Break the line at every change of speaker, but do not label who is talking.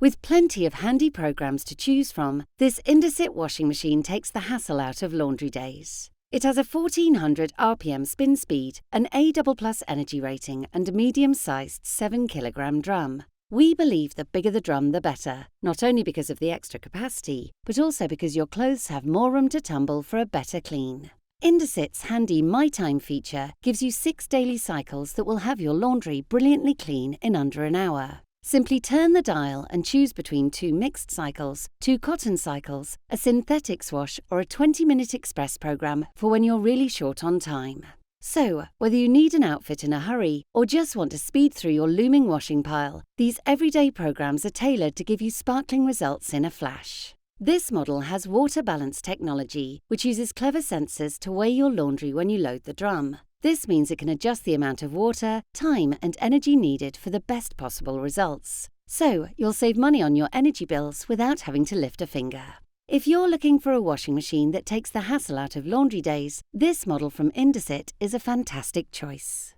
With plenty of handy programs to choose from, this Indesit washing machine takes the hassle out of laundry days. It has a 1400 RPM spin speed, an A++ energy rating, and a medium-sized 7-kilogram drum. We believe the bigger the drum, the better, not only because of the extra capacity, but also because your clothes have more room to tumble for a better clean. Indesit's handy MyTime feature gives you 6 daily cycles that will have your laundry brilliantly clean in under an hour. Simply turn the dial and choose between 2 mixed cycles, 2 cotton cycles, a synthetics wash, or a 20-minute express program for when you're really short on time. So, whether you need an outfit in a hurry or just want to speed through your looming washing pile, these everyday programs are tailored to give you sparkling results in a flash. This model has water balance technology, which uses clever sensors to weigh your laundry when you load the drum. This means it can adjust the amount of water, time, and energy needed for the best possible results. So, you'll save money on your energy bills without having to lift a finger. If you're looking for a washing machine that takes the hassle out of laundry days, this model from Indesit is a fantastic choice.